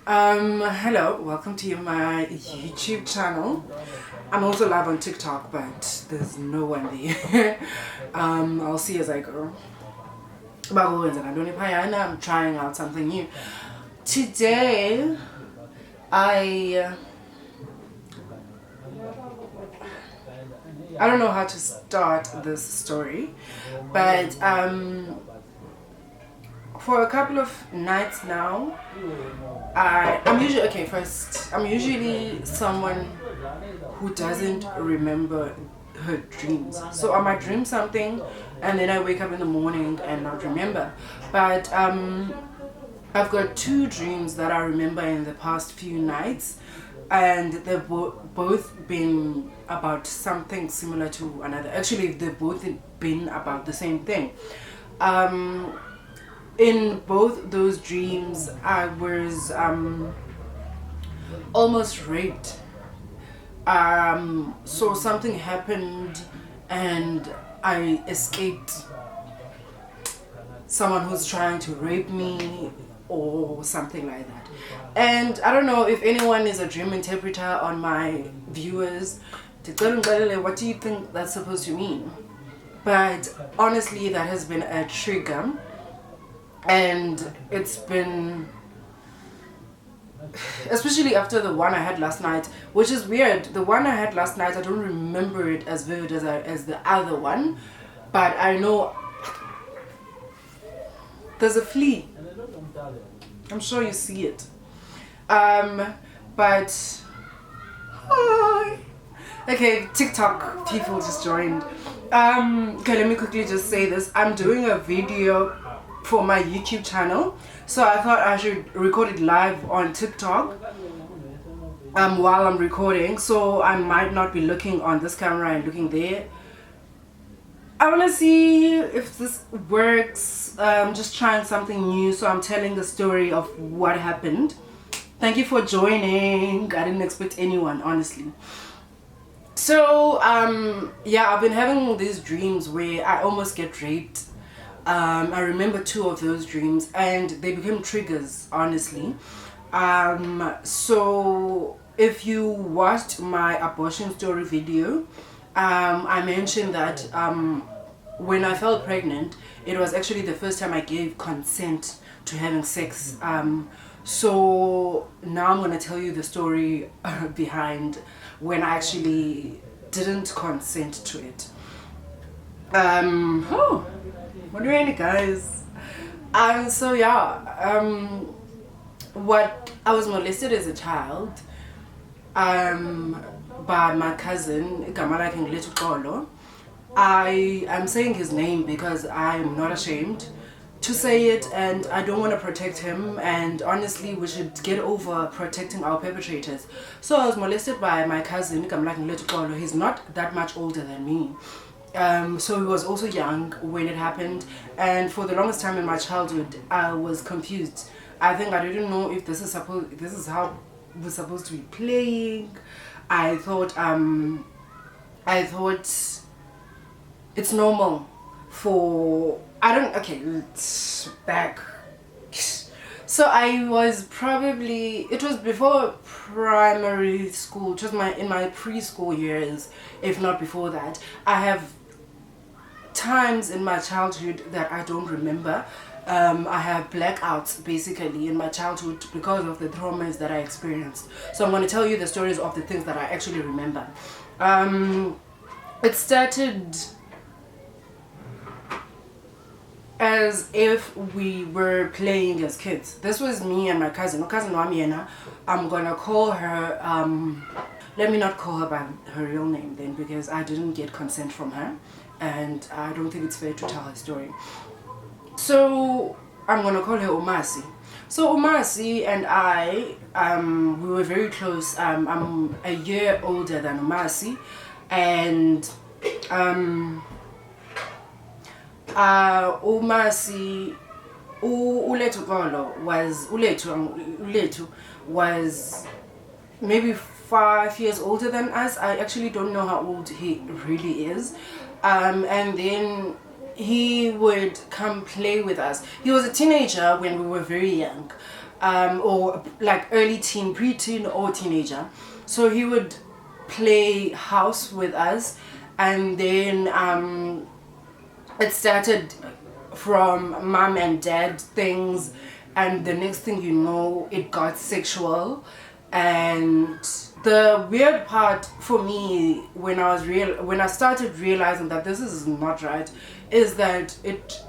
Hello, welcome to my YouTube channel. I'm also live on TikTok, but there's no one there. I'll see as I go. I'm trying out something new. Today, I don't know how to start this story, but for a couple of nights now, I'm usually okay. First, I'm usually someone who doesn't remember her dreams. So I might dream something, and then I wake up in the morning and not remember. But I've got two dreams that I remember in the past few nights, and they've both been about something similar to another. Actually, they've both been about the same thing. In both those dreams, I was almost raped. So something happened, and I escaped someone who's trying to rape me or something like that. And I don't know if anyone is a dream interpreter on my viewers. What do you think that's supposed to mean? But honestly, that has been a trigger, and it's been, especially after the one I had last night, which is weird. The one I had last night, I don't remember it as vivid as the other one, but I know there's a flea. I'm sure you see it. But hi. Okay, TikTok people just joined. Okay, let me quickly just say this. I'm doing a video for my YouTube channel, so I thought I should record it live on TikTok while I'm recording, so I might not be looking on this camera and looking there. I want to see if this works. Just trying something new, so I'm telling the story of what happened. Thank you for joining. I didn't expect anyone, honestly. So yeah, I've been having these dreams where I almost get raped. I remember two of those dreams, and they became triggers, honestly. So if you watched my abortion story video, I mentioned that when I fell pregnant, it was actually the first time I gave consent to having sex. So now I'm going to tell you the story behind when I actually didn't consent to it. What do you guys? So yeah, what I was molested as a child by my cousin I'm saying his name because I'm not ashamed to say it, and I don't want to protect him, and honestly we should get over protecting our perpetrators. So I was molested by my cousin. He's not that much older than me. So he was also young when it happened, and for the longest time in my childhood I was confused. I think I didn't know if this is how we're supposed to be playing. I thought it's normal for back. So I was probably, it was before primary school, just in my preschool years, if not before that. I have times in my childhood that I don't remember. I have blackouts basically in my childhood because of the traumas that I experienced. So I'm going to tell you the stories of the things that I actually remember. It started as if we were playing as kids. This was me and my cousin. I'm gonna call her, let me not call her by her real name then, because I didn't get consent from her, and I don't think it's fair to tell her story. So I'm gonna call her Umasi. So Umasi and I, we were very close. I'm a year older than Umasi, and Umasi, Uletu was maybe 5 years older than us. I actually don't know how old he really is. And then he would come play with us. He was a teenager when we were very young. or like early teen, preteen or teenager. So he would play house with us, and then it started from mom and dad things, and the next thing you know, it got sexual. And the weird part for me when I started realizing that this is not right is that it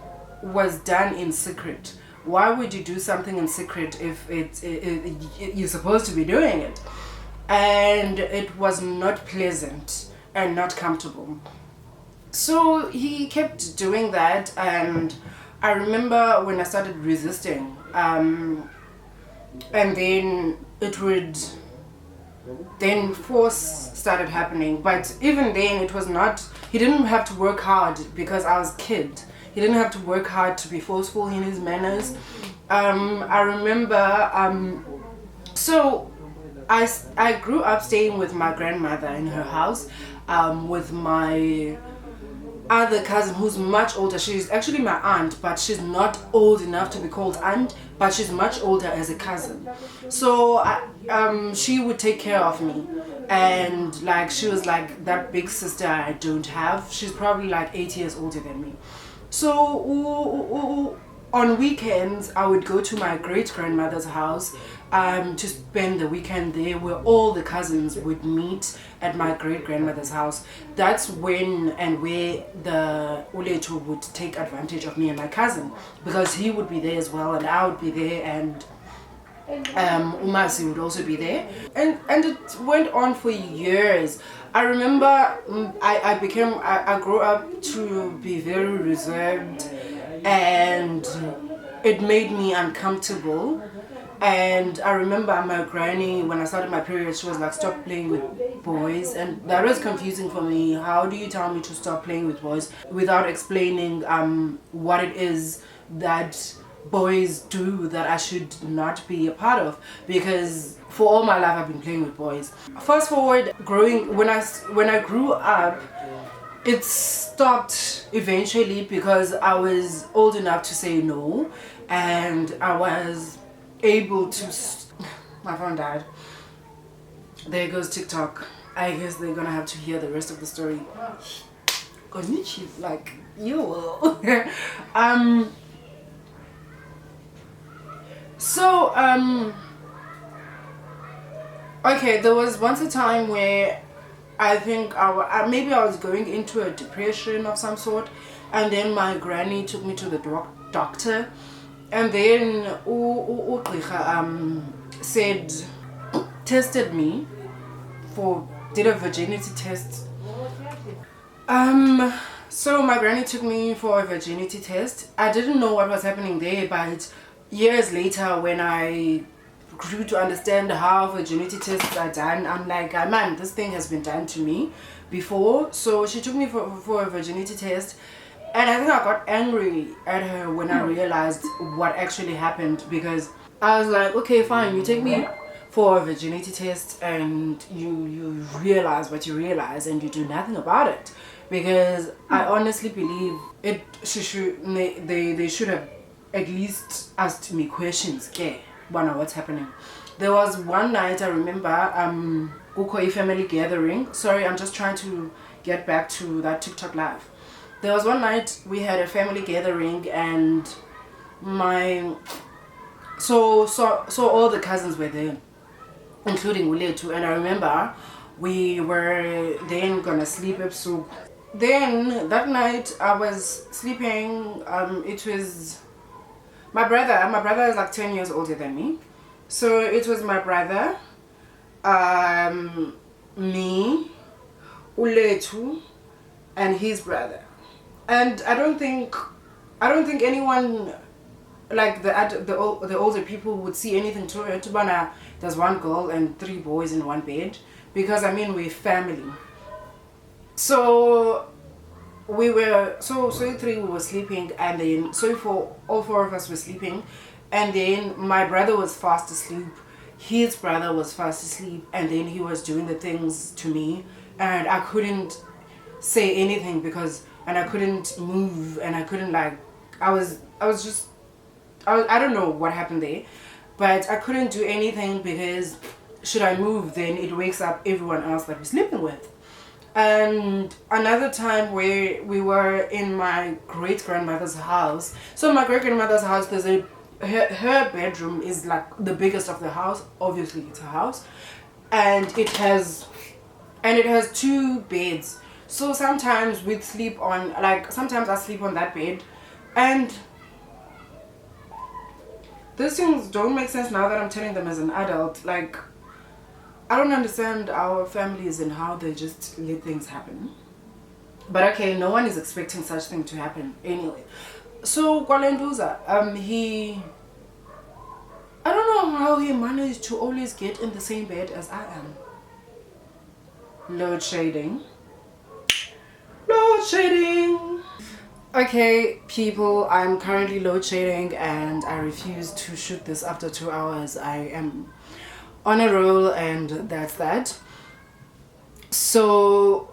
was done in secret. Why would you do something in secret if you're supposed to be doing it? And it was not pleasant and not comfortable. So he kept doing that, and I remember when I started resisting, and then force started happening. But even then, it was not, he didn't have to work hard because I was a kid. He didn't have to work hard to be forceful in his manners. I remember, so I grew up staying with my grandmother in her house, with my other cousin who's much older. She's actually my aunt, but she's not old enough to be called aunt, but she's much older as a cousin. So she would take care of me, and like she was like that big sister I don't have. She's probably like 8 years older than me. So on weekends I would go to my great grandmother's house to spend the weekend there, where all the cousins would meet at my great grandmother's house. That's when and where the Uletu would take advantage of me and my cousin, because he would be there as well, and I would be there, and Umasi would also be there, and it went on for years. I remember I grew up to be very reserved, and it made me uncomfortable. And I remember my granny, when I started my period, she was like, stop playing with boys. And that was confusing for me. How do you tell me to stop playing with boys without explaining what it is that boys do that I should not be a part of? Because for all my life I've been playing with boys. Fast forward, when I grew up, it stopped eventually because I was old enough to say no, and I was able to my phone died. There goes TikTok. I guess they're gonna have to hear the rest of the story. Konnichiwa, like you will. Okay, there was once a time where I think maybe I was going into a depression of some sort, and then my granny took me to the doctor, and then said, tested me did a virginity test. So my granny took me for a virginity test. I didn't know what was happening there, but years later, when I grew to understand how virginity tests are done, I'm like, man, this thing has been done to me before. So she took me for a virginity test, and I think I got angry at her when I realized what actually happened, because I was like, okay, fine, you take me for a virginity test and you realize what you realize and you do nothing about it. Because I honestly believe they should have at least asked me questions. Okay, what's happening? There was one night I remember, a family gathering. Sorry, I'm just trying to get back to that TikTok live. There was one night we had a family gathering, and so all the cousins were there, including Uletu, and I remember we were then gonna sleep up. So then that night I was sleeping. It was my brother. My brother is like 10 years older than me, so it was my brother, me, Uletu, and his brother. And I don't think anyone, like the older people, would see anything to it. But there's one girl and 3 boys in one bed, because I mean, we're family. So we were we were sleeping, and then for all 4 of us were sleeping, and then my brother was fast asleep, his brother was fast asleep, and then he was doing the things to me, and I couldn't say anything and I couldn't move, and I couldn't, like, I don't know what happened there, But I couldn't do anything because should I move, then it wakes up everyone else that we're sleeping with. And another time where we were in my great-grandmother's house. So my great-grandmother's house, there's her bedroom is like the biggest of the house. Obviously it's a house. And it has 2 beds. So sometimes we'd sleep on, like, sometimes I sleep on that bed. And these things don't make sense now that I'm telling them as an adult. Like, I don't understand our families and how they just let things happen. But okay, no one is expecting such thing to happen anyway. So Kwalenduza, I don't know how he managed to always get in the same bed as I am. Load shading. Load shading. Okay, people, I'm currently load shading and I refuse to shoot this after 2 hours. I am on a roll and that's that. So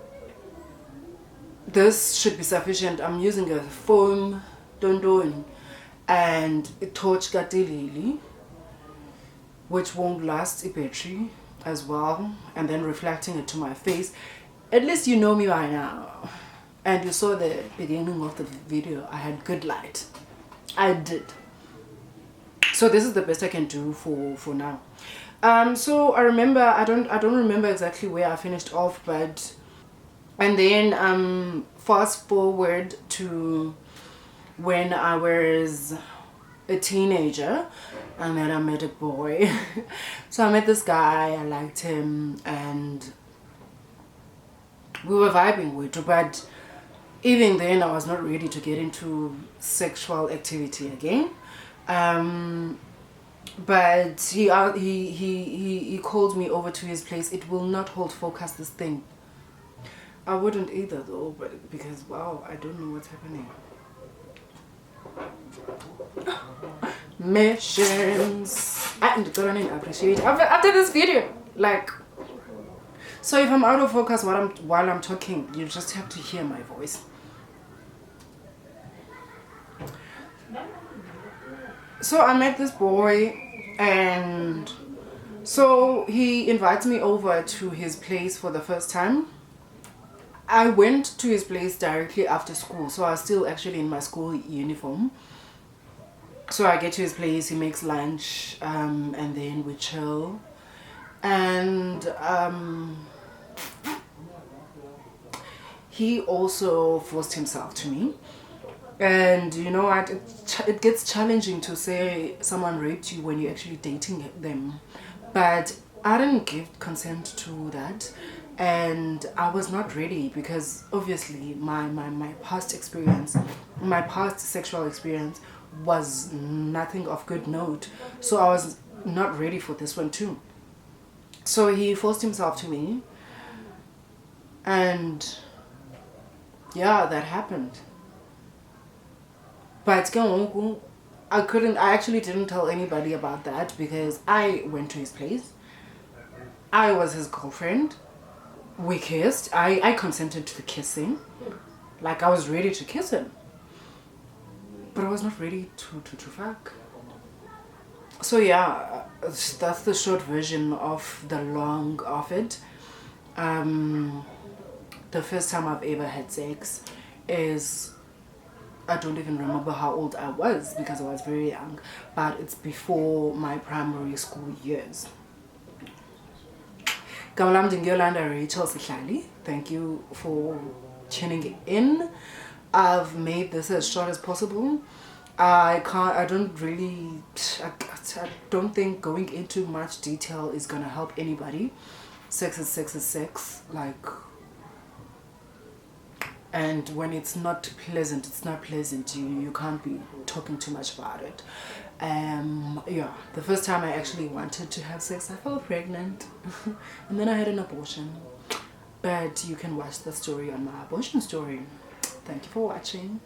this should be sufficient. I'm using a foam dondon and a torch gatilili, which won't last a battery as well, and then reflecting it to my face. At least you know me by now. And you saw the beginning of the video, I had good light. I did. So this is the best I can do for now. So I remember, I don't remember exactly where I finished off, but and then fast forward to when I was a teenager, and then I met a boy. So I met this guy, I liked him, and we were vibing with it, but even then I was not ready to get into sexual activity again. But he called me over to his place. It will not hold focus, this thing. I wouldn't either though, but because wow, I don't know what's happening. Missions. And don't appreciate after this video, like. So if I'm out of focus while I'm talking, you just have to hear my voice. So I met this boy, and so he invites me over to his place for the first time. I went to his place directly after school, so I was still actually in my school uniform. So I get to his place, he makes lunch, and then we chill. And he also forced himself to me. And you know what, it gets challenging to say someone raped you when you're actually dating them. But I didn't give consent to that, and I was not ready because obviously my past experience, my past sexual experience was nothing of good note. So I was not ready for this one too. So he forced himself to me, and yeah, that happened. But I actually didn't tell anybody about that because I went to his place. I was his girlfriend. We kissed. I consented to the kissing. Like, I was ready to kiss him. But I was not ready to fuck. So yeah, that's the short version of the long of it. The first time I've ever had sex is, I don't even remember how old I was because I was very young, but it's before my primary school years. Yolanda Sihlali. Thank you for tuning in. I've made this as short as possible. I don't think going into much detail is gonna help anybody. Sex is sex is sex, like, and when it's not pleasant, it's not pleasant. You can't be talking too much about it. Yeah, the first time I actually wanted to have sex, I fell pregnant and then I had an abortion. But you can watch the story on my abortion story. Thank you for watching.